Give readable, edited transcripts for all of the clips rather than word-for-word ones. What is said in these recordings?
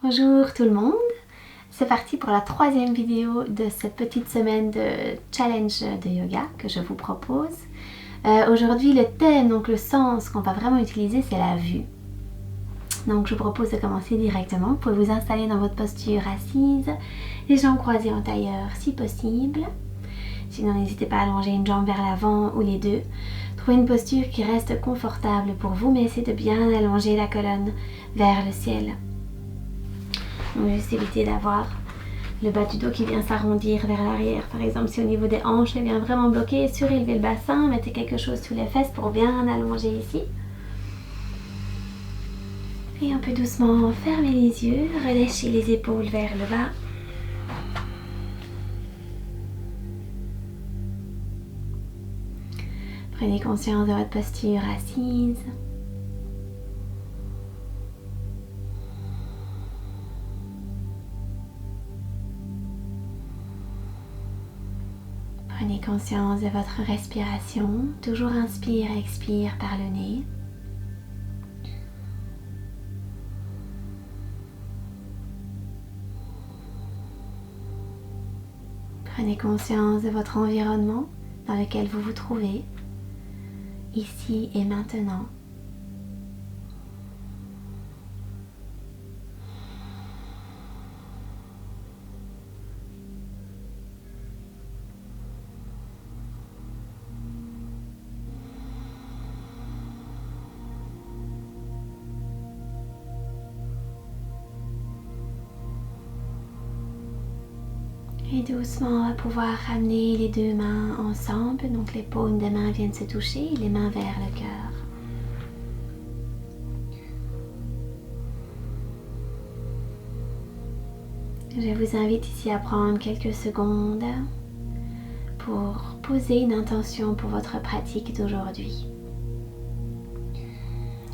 Bonjour tout le monde, c'est parti pour la troisième vidéo de cette petite semaine de challenge de yoga que je vous propose. Aujourd'hui le thème, donc le sens qu'on va vraiment utiliser, c'est la vue. Donc je vous propose de commencer directement. Vous pouvez vous installer dans votre posture assise, les jambes croisées en tailleur si possible. Sinon n'hésitez pas à allonger une jambe vers l'avant ou les deux. Trouvez une posture qui reste confortable pour vous, mais essayez de bien allonger la colonne vers le ciel. Donc juste éviter d'avoir le bas du dos qui vient s'arrondir vers l'arrière. Par exemple, si au niveau des hanches, elle vient vraiment bloquer, surélevez le bassin, mettez quelque chose sous les fesses pour bien allonger ici. Et un peu doucement, fermez les yeux, relâchez les épaules vers le bas. Prenez conscience de votre posture assise. Prenez conscience de votre respiration. Toujours inspire et expire par le nez. Prenez conscience de votre environnement dans lequel vous vous trouvez, ici et maintenant. Et doucement, on va pouvoir ramener les deux mains ensemble. Donc les paumes des mains viennent se toucher, les mains vers le cœur. Je vous invite ici à prendre quelques secondes pour poser une intention pour votre pratique d'aujourd'hui.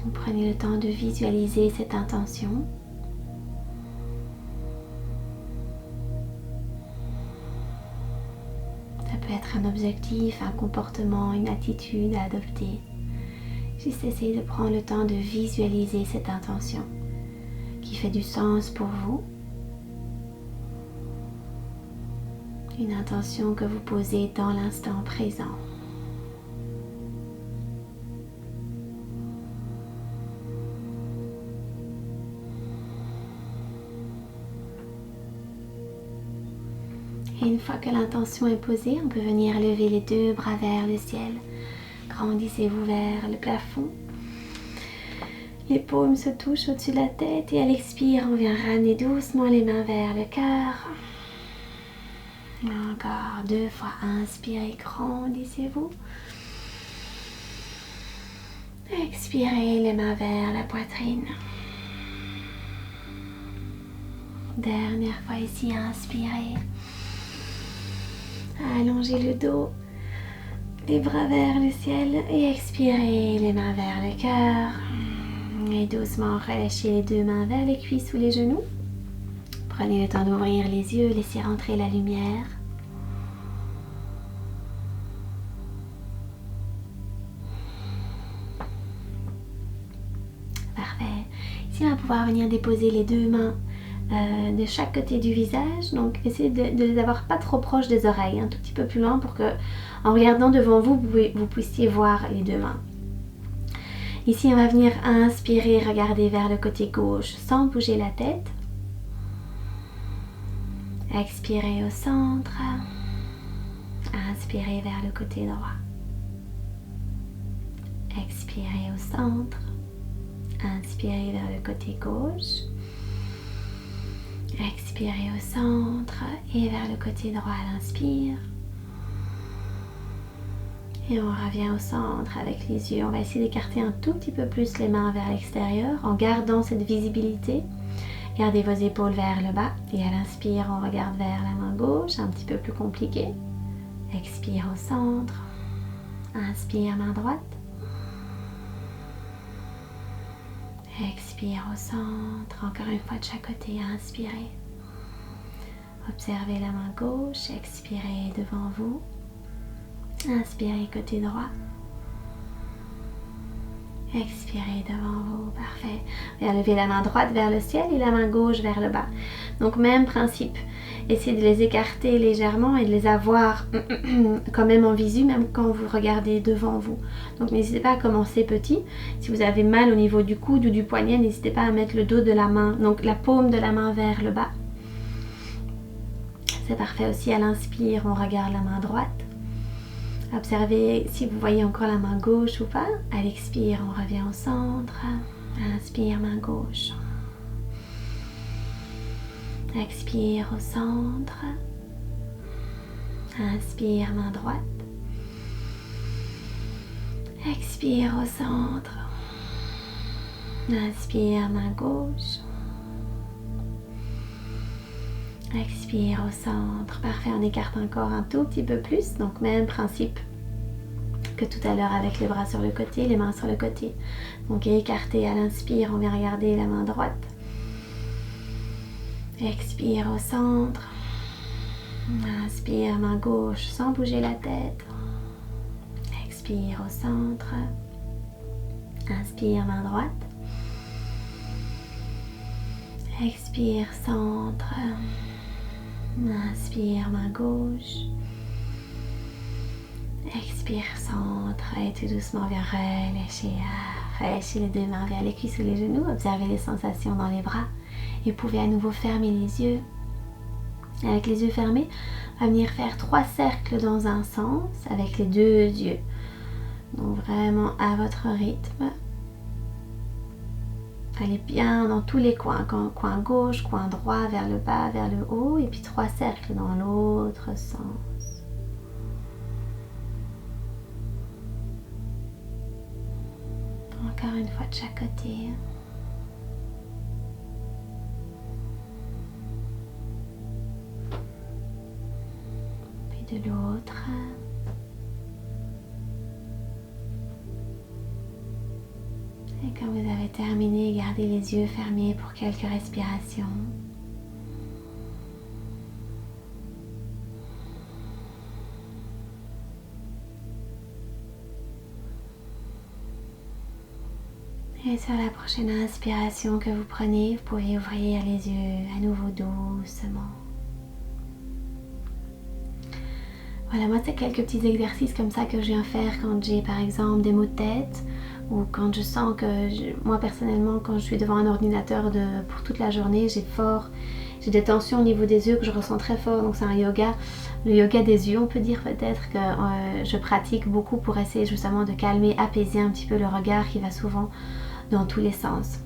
Vous prenez le temps de visualiser cette intention. Ça peut être un objectif, un comportement, une attitude à adopter. Juste essayer de prendre le temps de visualiser cette intention qui fait du sens pour vous. Une intention que vous posez dans l'instant présent. Et une fois que l'intention est posée, on peut venir lever les deux bras vers le ciel. Grandissez-vous vers le plafond. Les paumes se touchent au-dessus de la tête et à l'expire, on vient ramener doucement les mains vers le cœur. Encore 2 fois, inspirez, grandissez-vous. Expirez, les mains vers la poitrine. Dernière fois ici, inspirez. Allongez le dos, les bras vers le ciel et expirez, les mains vers le cœur. Et doucement, relâchez les deux mains vers les cuisses ou les genoux. Prenez le temps d'ouvrir les yeux, laissez rentrer la lumière. Parfait. Ici, on va pouvoir venir déposer les deux mains de chaque côté du visage. Donc, essayez de les avoir pas trop proches des oreilles, un tout petit peu plus loin pour que, en regardant devant vous, vous puissiez voir les deux mains. Ici, on va venir inspirer, regarder vers le côté gauche sans bouger la tête. Expirez au centre. Inspirez vers le côté droit. Expirez au centre. Inspirez vers le côté gauche. Expirez au centre et vers le côté droit à l'inspire. Et on revient au centre avec les yeux. On va essayer d'écarter un tout petit peu plus les mains vers l'extérieur en gardant cette visibilité. Gardez vos épaules vers le bas et à l'inspire, on regarde vers la main gauche, un petit peu plus compliqué. Expire au centre. Inspire, main droite. Expire au centre. Encore une fois de chaque côté, inspirez. Observez la main gauche, expirez devant vous. Inspirez côté droit. Expirez devant vous, parfait. Et levez la main droite vers le ciel et la main gauche vers le bas. Donc même principe. Essayez de les écarter légèrement et de les avoir quand même en visu, même quand vous regardez devant vous. Donc n'hésitez pas à commencer petit. Si vous avez mal au niveau du coude ou du poignet, n'hésitez pas à mettre le dos de la main, donc la paume de la main vers le bas. C'est parfait aussi. À l'inspire, on regarde la main droite. Observez si vous voyez encore la main gauche ou pas. À l'expire, on revient au centre. À l'inspire, main gauche. Expire au centre. Inspire, main droite. Expire au centre. Inspire, main gauche. Expire au centre. Parfait, on écarte encore un tout petit peu plus. Donc même principe que tout à l'heure avec les bras sur le côté, les mains sur le côté. Donc écarté à l'inspire, on vient regarder la main droite. Expire au centre. Inspire, main gauche sans bouger la tête. Expire au centre. Inspire, main droite. Expire, centre. Inspire, main gauche. Expire, centre. Et tout doucement, viens relâcher. Relâchez les deux mains vers les cuisses ou les genoux. Observez les sensations dans les bras. Et vous pouvez à nouveau fermer les yeux. Avec les yeux fermés, on va venir faire 3 cercles dans un sens avec les 2 yeux. Donc vraiment à votre rythme. Allez bien dans tous les coins. Coin gauche, coin droit, vers le bas, vers le haut. Et puis 3 cercles dans l'autre sens. Encore une fois de chaque côté. Puis de l'autre. Et quand vous avez terminé, gardez les yeux fermés pour quelques respirations. Et sur la prochaine inspiration que vous prenez, vous pouvez ouvrir les yeux à nouveau doucement. Voilà, moi c'est quelques petits exercices comme ça que je viens faire quand j'ai par exemple des maux de tête ou quand je sens que, moi personnellement, quand je suis devant un ordinateur pour toute la journée, j'ai des tensions au niveau des yeux que je ressens très fort, donc c'est un yoga, le yoga des yeux on peut dire peut-être que je pratique beaucoup pour essayer justement de calmer, apaiser un petit peu le regard qui va souvent dans tous les sens.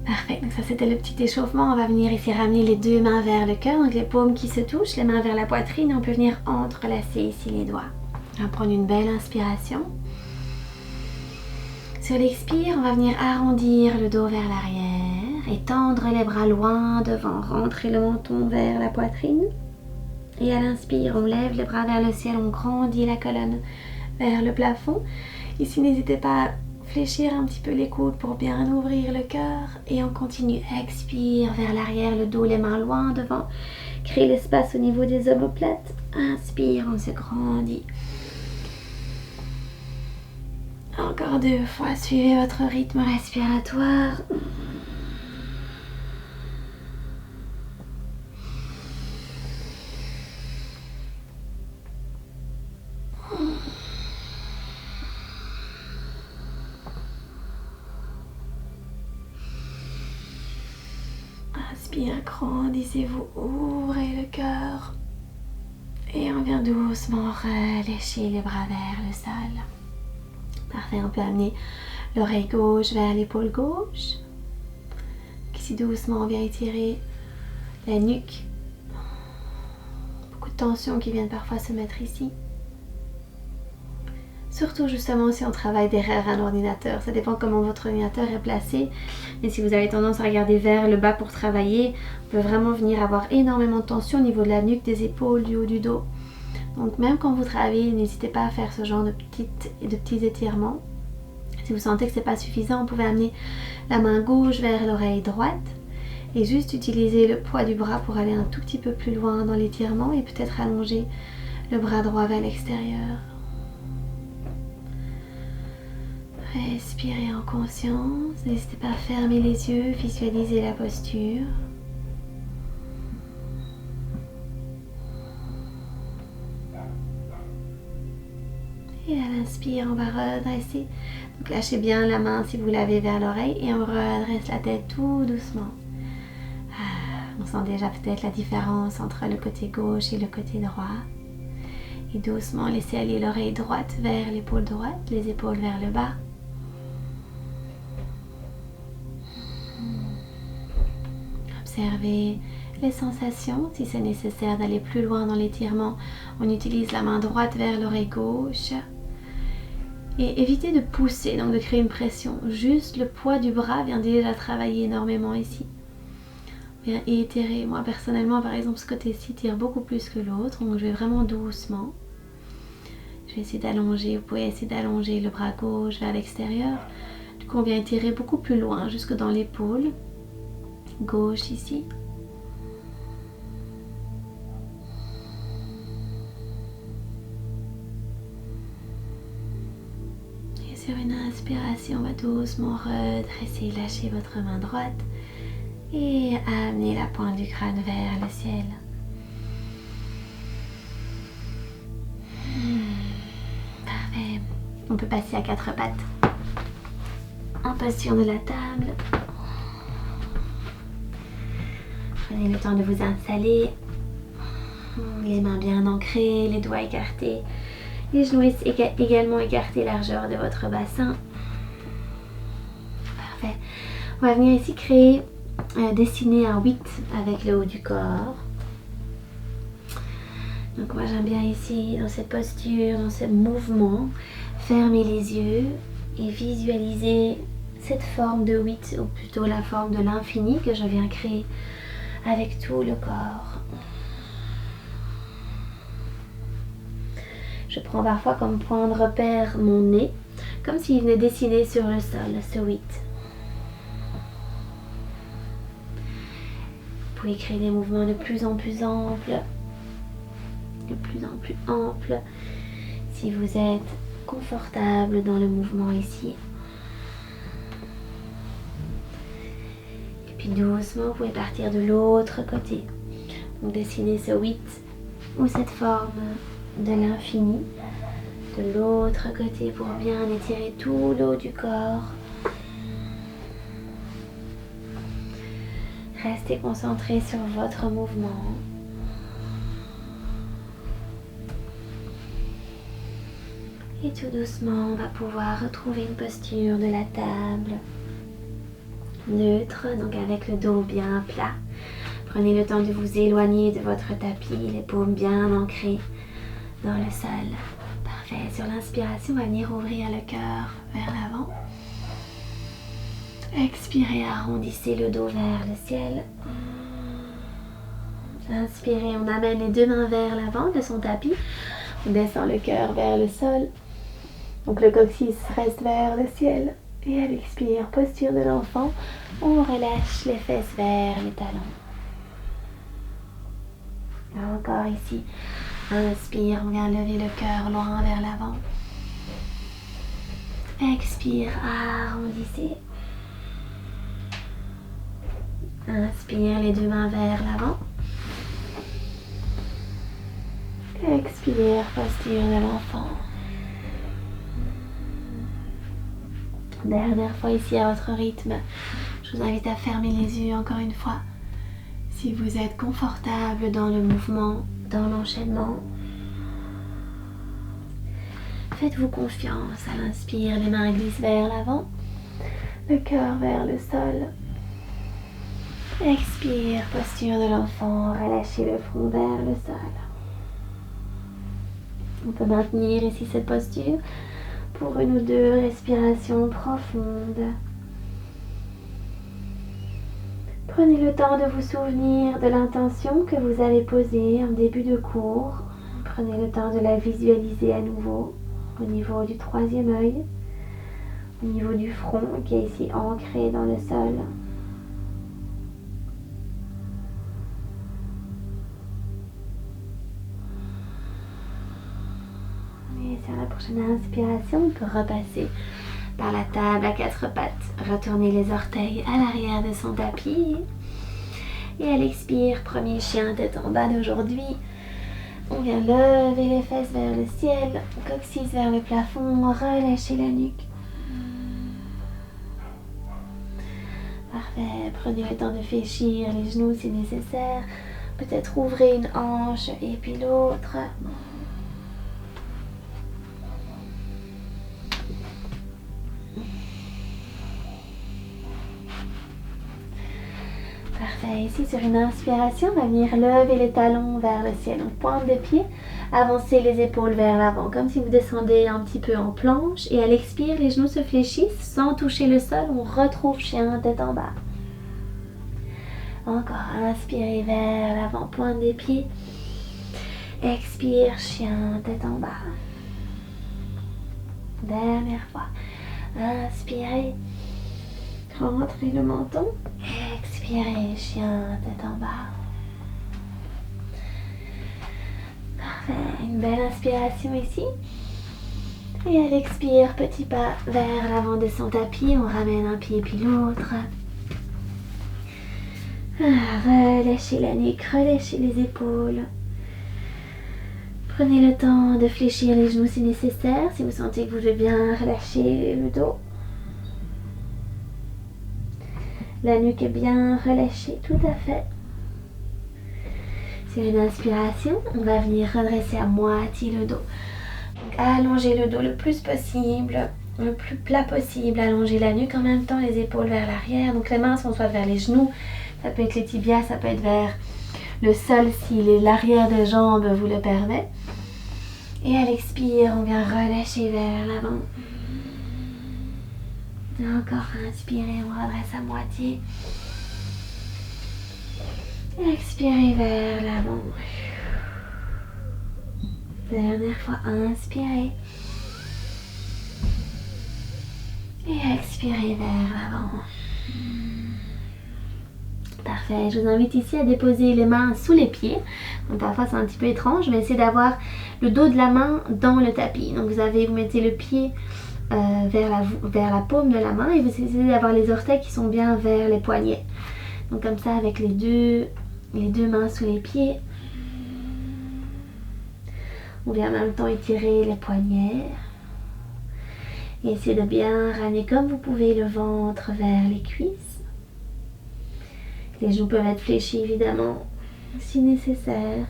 Parfait, donc ça c'était le petit échauffement. On va venir ici ramener les 2 mains vers le cœur, donc les paumes qui se touchent, les mains vers la poitrine. On peut venir entrelacer ici les doigts. On va prendre une belle inspiration. Sur l'expire, on va venir arrondir le dos vers l'arrière, étendre les bras loin devant, rentrer le menton vers la poitrine. Et à l'inspire, on lève les bras vers le ciel, on grandit la colonne vers le plafond. Ici, n'hésitez pas à fléchir un petit peu les coudes pour bien ouvrir le cœur. Et on continue. Expire vers l'arrière, le dos, les mains loin devant. Créez l'espace au niveau des omoplates. Inspire, on se grandit. Encore 2 fois, suivez votre rythme respiratoire. Inspire, grandissez-vous, ouvrez le cœur. Et on vient doucement relâcher les bras vers le sol. Parfait, on peut amener l'oreille gauche vers l'épaule gauche. Ici doucement, on vient étirer la nuque. Beaucoup de tensions qui viennent parfois se mettre ici. Surtout justement si on travaille derrière un ordinateur. Ça dépend comment votre ordinateur est placé. Mais si vous avez tendance à regarder vers le bas pour travailler, on peut vraiment venir avoir énormément de tension au niveau de la nuque, des épaules, du haut du dos. Donc même quand vous travaillez, n'hésitez pas à faire ce genre de petits étirements. Si vous sentez que ce n'est pas suffisant, vous pouvez amener la main gauche vers l'oreille droite et juste utiliser le poids du bras pour aller un tout petit peu plus loin dans l'étirement et peut-être allonger le bras droit vers l'extérieur. Respirez en conscience. N'hésitez pas à fermer les yeux, visualisez la posture. Et à l'inspire, on va redresser. Donc lâchez bien la main si vous l'avez vers l'oreille et on redresse la tête tout doucement. On sent déjà peut-être la différence entre le côté gauche et le côté droit. Et doucement laissez aller l'oreille droite vers l'épaule droite, les épaules vers le bas. Observez les sensations. Si c'est nécessaire d'aller plus loin dans l'étirement, on utilise la main droite vers l'oreille gauche. Et évitez de pousser, donc de créer une pression. Juste le poids du bras vient déjà travailler énormément ici. Bien étirer. Moi personnellement, par exemple, ce côté-ci tire beaucoup plus que l'autre. Donc je vais vraiment doucement. Je vais essayer d'allonger. Vous pouvez essayer d'allonger le bras gauche vers l'extérieur. Du coup, on vient étirer beaucoup plus loin, jusque dans l'épaule. Gauche ici. Sur une inspiration, on va doucement redresser, lâcher votre main droite et amener la pointe du crâne vers le ciel. Parfait. On peut passer à quatre pattes. En posture de la table. Prenez le temps de vous installer. Les mains bien ancrées, les doigts écartés. Les genoux également écartés, largeur de votre bassin. Parfait. On va venir ici créer, dessiner un 8 avec le haut du corps. Donc moi j'aime bien ici, dans cette posture, dans ce mouvement, fermer les yeux et visualiser cette forme de 8, ou plutôt la forme de l'infini que je viens créer avec tout le corps. Je prends parfois comme point de repère mon nez, comme s'il venait dessiner sur le sol, ce 8. Vous pouvez créer des mouvements de plus en plus amples, si vous êtes confortable dans le mouvement ici. Et puis doucement, vous pouvez partir de l'autre côté. Donc dessiner ce 8 ou cette forme de l'infini de l'autre côté pour bien étirer tout le haut du corps. Restez concentré sur votre mouvement. Et tout doucement, on va pouvoir retrouver une posture de la table neutre, donc avec le dos bien plat. Prenez le temps de vous éloigner de votre tapis, les paumes bien ancrées dans le sol. Parfait. Sur l'inspiration, on va venir ouvrir le cœur vers l'avant. Expirez, arrondissez le dos vers le ciel. Inspirez, on amène les deux mains vers l'avant de son tapis. On descend le cœur vers le sol. Donc le coccyx reste vers le ciel. Et à l'expire, posture de l'enfant, on relâche les fesses vers les talons. Encore ici. Inspire, on vient lever le cœur loin vers l'avant. Expire, arrondissez. Inspire, les deux mains vers l'avant. Expire, posture de l'enfant. Dernière fois ici à votre rythme. Je vous invite à fermer les yeux encore une fois. Si vous êtes confortable dans le mouvement, dans l'enchaînement, faites-vous confiance. À l'inspire, les mains glissent vers l'avant, le cœur vers le sol. Expire, posture de l'enfant, relâchez le front vers le sol. On peut maintenir ici cette posture pour une ou deux respirations profondes. Prenez le temps de vous souvenir de l'intention que vous avez posée en début de cours. Prenez le temps de la visualiser à nouveau au niveau du troisième œil, au niveau du front qui est ici ancré dans le sol. Et sur la prochaine inspiration, on peut repasser par la table à quatre pattes. Retournez les orteils à l'arrière de son tapis. Et à l'expire, premier chien tête en bas d'aujourd'hui. On vient lever les fesses vers le ciel, coccyx vers le plafond, relâchez la nuque. Parfait, prenez le temps de fléchir les genoux si nécessaire. Peut-être ouvrez une hanche et puis l'autre. Parfait, ici sur une inspiration, on va venir lever les talons vers le ciel. Donc pointe de pied, avancez les épaules vers l'avant, comme si vous descendez un petit peu en planche. Et à l'expire, les genoux se fléchissent sans toucher le sol. On retrouve chien tête en bas. Encore, inspirez vers l'avant, pointe des pieds. Expire, chien tête en bas. Dernière fois. Inspirez. Rentrez le menton. Expirez, chien tête en bas. Parfait. Une belle inspiration ici. Et à l'expire, petit pas vers l'avant de son tapis. On ramène un pied puis l'autre. Relâchez la nuque, relâchez les épaules. Prenez le temps de fléchir les genoux si nécessaire. Si vous sentez que vous devez bien relâcher le dos. La nuque est bien relâchée, tout à fait. Sur une inspiration, on va venir redresser à moitié le dos. Donc, allongez le dos le plus possible, le plus plat possible. Allongez la nuque en même temps, les épaules vers l'arrière. Donc les mains sont soit vers les genoux, ça peut être les tibias, ça peut être vers le sol si l'arrière des jambes vous le permet. Et à l'expire, on vient relâcher vers l'avant. Encore inspirez, on redresse à moitié. Expirez vers l'avant. Dernière fois, inspirez. Et expirez vers l'avant. Parfait, je vous invite ici à déposer les mains sous les pieds. Donc parfois c'est un petit peu étrange, mais essayez d'avoir le dos de la main dans le tapis. Donc vous mettez le pied vers la paume de la main et vous essayez d'avoir les orteils qui sont bien vers les poignets. Donc comme ça avec les deux mains sous les pieds. On vient en même temps étirer les poignets. Et essayez de bien ramener comme vous pouvez le ventre vers les cuisses. Les genoux peuvent être fléchis évidemment si nécessaire.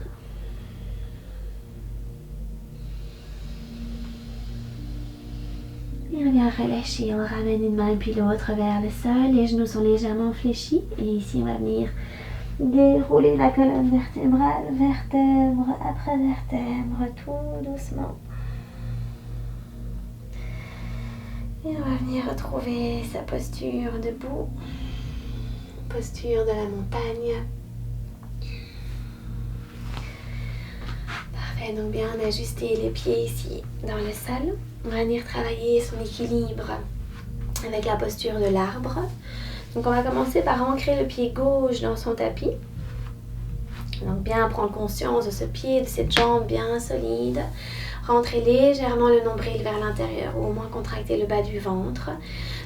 Et on vient relâcher, on ramène une main puis l'autre vers le sol. Les genoux sont légèrement fléchis. Et ici on va venir dérouler la colonne vertébrale, vertèbre après vertèbre, tout doucement. Et on va venir retrouver sa posture debout, posture de la montagne. Parfait, donc bien ajuster les pieds ici dans le sol. On va venir travailler son équilibre avec la posture de l'arbre. Donc on va commencer par ancrer le pied gauche dans son tapis. Donc bien prendre conscience de ce pied, de cette jambe bien solide. Rentrez légèrement le nombril vers l'intérieur ou au moins contracter le bas du ventre.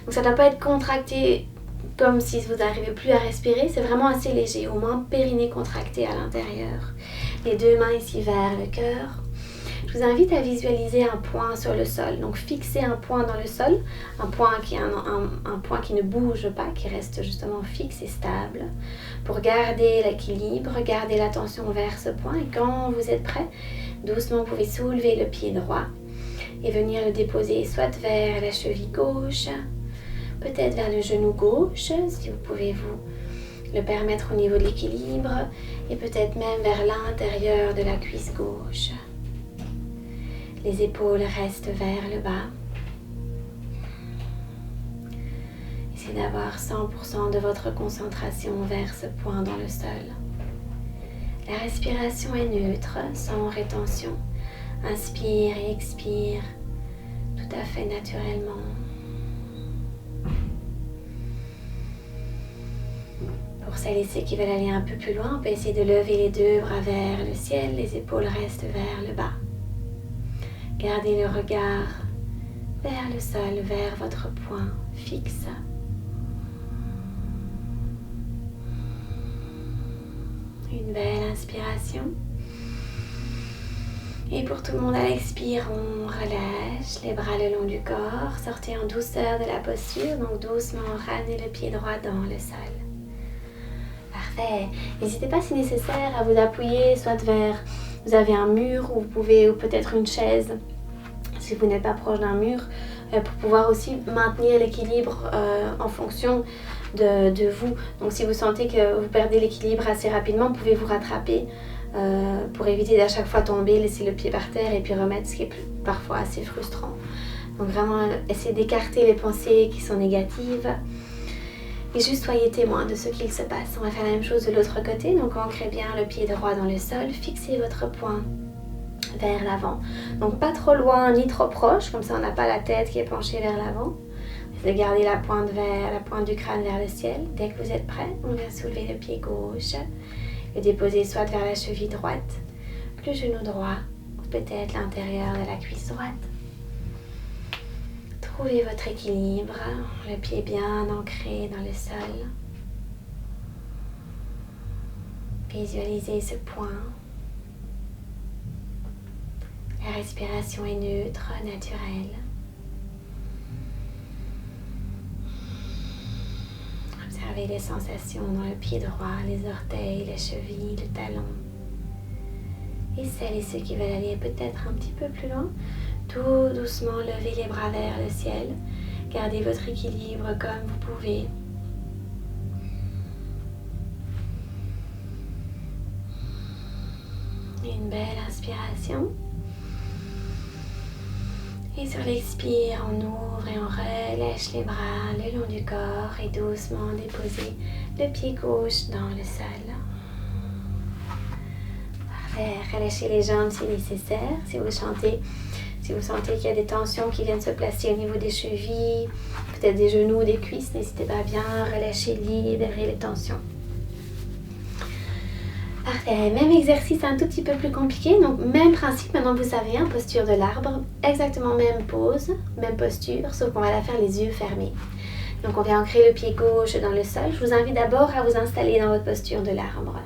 Donc ça ne doit pas être contracté comme si vous n'arrivez plus à respirer. C'est vraiment assez léger, au moins périnée contracté à l'intérieur. Les deux mains ici vers le cœur. Je vous invite à visualiser un point sur le sol. Donc fixez un point dans le sol, un point qui ne bouge pas, qui reste justement fixe et stable. Pour garder l'équilibre, garder l'attention vers ce point. Et quand vous êtes prêt, doucement vous pouvez soulever le pied droit et venir le déposer soit vers la cheville gauche, peut-être vers le genou gauche, si vous pouvez vous le permettre au niveau de l'équilibre, et peut-être même vers l'intérieur de la cuisse gauche. Les épaules restent vers le bas. Essayez d'avoir 100% de votre concentration vers ce point dans le sol. La respiration est neutre, sans rétention. Inspire et expire tout à fait naturellement. Pour celles et ceux qui veulent aller un peu plus loin, on peut essayer de lever les deux bras vers le ciel, les épaules restent vers le bas. Gardez le regard vers le sol, vers votre point fixe. Une belle inspiration. Et pour tout le monde, à l'expire, on relâche les bras le long du corps. Sortez en douceur de la posture, donc doucement ramenez le pied droit dans le sol. Parfait. N'hésitez pas si nécessaire à vous appuyer soit vers, vous avez un mur ou vous pouvez, ou peut-être une chaise si vous n'êtes pas proche d'un mur, pour pouvoir aussi maintenir l'équilibre en fonction de vous. Donc si vous sentez que vous perdez l'équilibre assez rapidement, vous pouvez vous rattraper pour éviter d'à chaque fois tomber, laisser le pied par terre et puis remettre, ce qui est parfois assez frustrant. Donc vraiment essayez d'écarter les pensées qui sont négatives et juste soyez témoin de ce qu'il se passe. On va faire la même chose de l'autre côté, donc ancrez bien le pied droit dans le sol, fixez votre poing vers l'avant. Donc pas trop loin ni trop proche, comme ça on n'a pas la tête qui est penchée vers l'avant. De garder la pointe du crâne vers le ciel. Dès que vous êtes prêt, on vient soulever le pied gauche, le déposer soit vers la cheville droite, le genou droit, ou peut-être l'intérieur de la cuisse droite. Trouvez votre équilibre, le pied bien ancré dans le sol. Visualisez ce point. La respiration est neutre, naturelle. Observez les sensations dans le pied droit, les orteils, les chevilles, le talon. Et celles et ceux qui veulent aller peut-être un petit peu plus loin, tout doucement levez les bras vers le ciel. Gardez votre équilibre comme vous pouvez. Une belle inspiration. Et sur l'expire, on ouvre et on relâche les bras le long du corps et doucement déposer le pied gauche dans le sol. Parfait. Relâchez les jambes si nécessaire. Si vous sentez qu'il y a des tensions qui viennent se placer au niveau des chevilles, peut-être des genoux, des cuisses, n'hésitez pas à bien relâcher, libérer les tensions. Parfait, même exercice un tout petit peu plus compliqué, donc même principe, maintenant vous savez, hein, posture de l'arbre, exactement même pose, même posture, sauf qu'on va la faire les yeux fermés. Donc on vient ancrer le pied gauche dans le sol. Je vous invite d'abord à vous installer dans votre posture de l'arbre.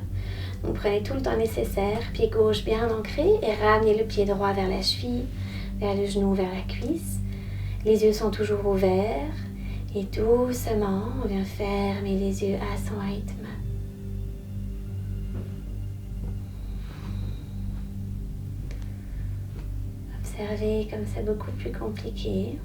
Donc prenez tout le temps nécessaire, pied gauche bien ancré et ramenez le pied droit vers la cheville, vers le genou, vers la cuisse. Les yeux sont toujours ouverts et doucement on vient fermer les yeux à son rythme. Observez comme c'est beaucoup plus compliqué.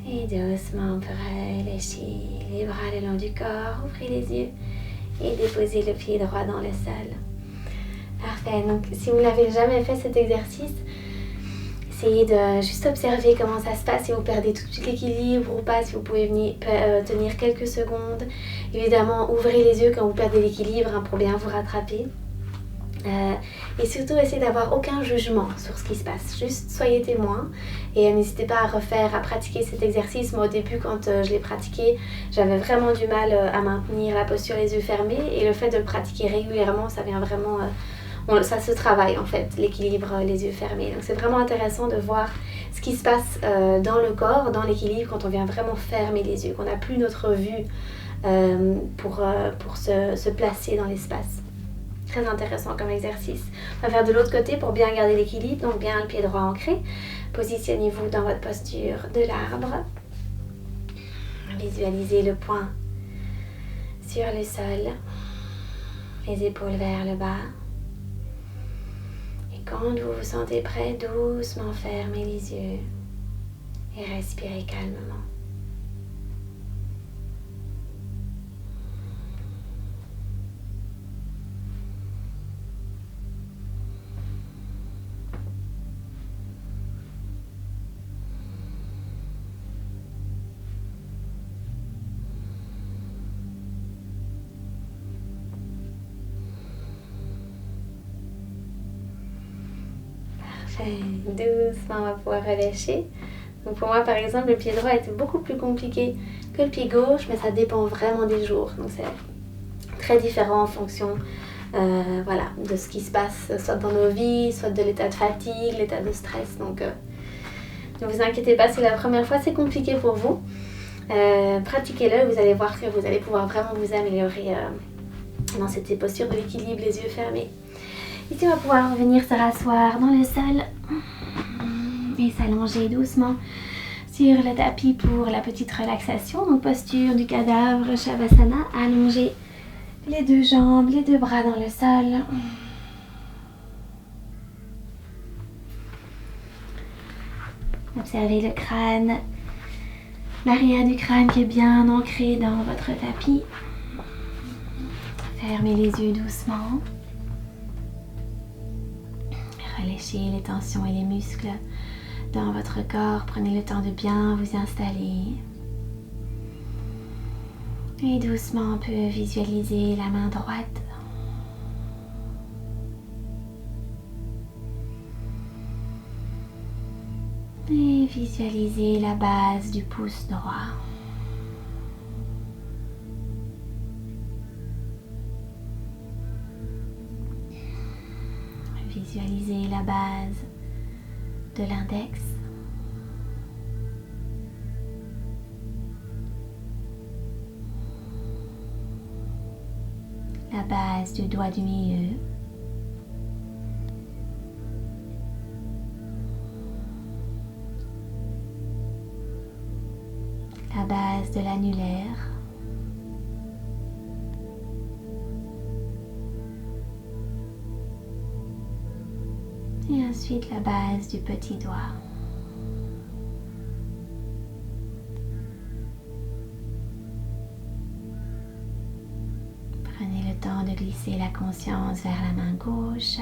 Et doucement, on peut relâcher les bras le long du corps, ouvrez les yeux et déposez le pied droit dans le sol. Parfait, donc si vous n'avez jamais fait cet exercice, essayez de juste observer comment ça se passe, si vous perdez tout de suite l'équilibre ou pas, si vous pouvez tenir quelques secondes. Évidemment, ouvrez les yeux quand vous perdez l'équilibre pour bien vous rattraper. Et surtout, essayez d'avoir aucun jugement sur ce qui se passe. Juste soyez témoin et n'hésitez pas à pratiquer cet exercice. Moi, au début, quand je l'ai pratiqué, j'avais vraiment du mal à maintenir la posture les yeux fermés. Et le fait de le pratiquer régulièrement, ça vient vraiment... ça se travaille en fait, l'équilibre les yeux fermés. Donc c'est vraiment intéressant de voir ce qui se passe dans le corps, dans l'équilibre, quand on vient vraiment fermer les yeux, qu'on n'a plus notre vue pour se placer dans l'espace. Très intéressant comme exercice. On va faire de l'autre côté pour bien garder l'équilibre, donc bien le pied droit ancré. Positionnez-vous dans votre posture de l'arbre. Visualisez le poing sur le sol, les épaules vers le bas. Quand vous vous sentez prêt, doucement fermez les yeux et respirez calmement. Doucement, on va pouvoir relâcher. Donc pour moi par exemple le pied droit était beaucoup plus compliqué que le pied gauche, mais ça dépend vraiment des jours. Donc c'est très différent en fonction voilà, de ce qui se passe soit dans nos vies, soit de l'état de fatigue, l'état de stress. Donc ne vous inquiétez pas si la première fois c'est compliqué pour vous. Pratiquez-le, vous allez voir que vous allez pouvoir vraiment vous améliorer dans cette posture de l'équilibre, les yeux fermés. Ici on va pouvoir venir se rasseoir dans le sol et s'allonger doucement sur le tapis pour la petite relaxation. Donc posture du cadavre, Shavasana, allonger les deux jambes, les deux bras dans le sol. Observez le crâne, l'arrière du crâne qui est bien ancré dans votre tapis. Fermez les yeux doucement. Relâchez les tensions et les muscles dans votre corps. Prenez le temps de bien vous installer. Et doucement, on peut visualiser la main droite. Et visualiser la base du pouce droit. Visualisez la base de l'index. La base du doigt du milieu. La base de l'annulaire. Et ensuite la base du petit doigt. Prenez le temps de glisser la conscience vers la main gauche.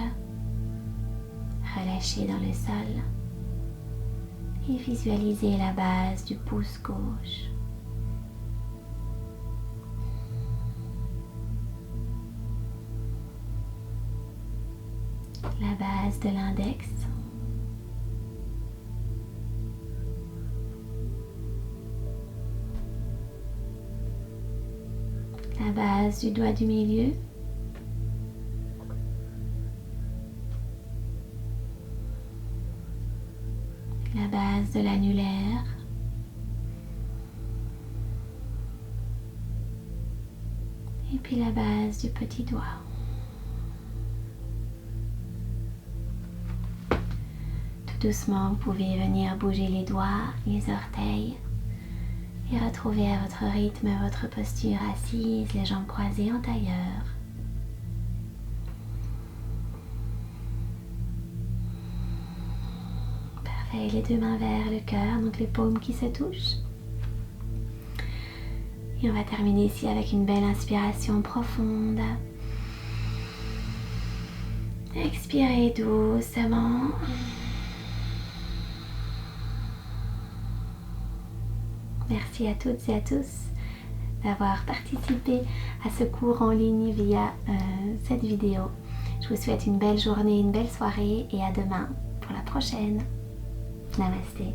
Relâchez dans le sol. Et visualisez la base du pouce gauche. La base de l'index. La base du doigt du milieu. La base de l'annulaire. Et puis la base du petit doigt. Doucement, vous pouvez venir bouger les doigts, les orteils et retrouver à votre rythme votre posture assise, les jambes croisées en tailleur. Parfait, les deux mains vers le cœur, donc les paumes qui se touchent. Et on va terminer ici avec une belle inspiration profonde. Expirez doucement. Merci à toutes et à tous d'avoir participé à ce cours en ligne via cette vidéo. Je vous souhaite une belle journée, une belle soirée et à demain pour la prochaine. Namasté.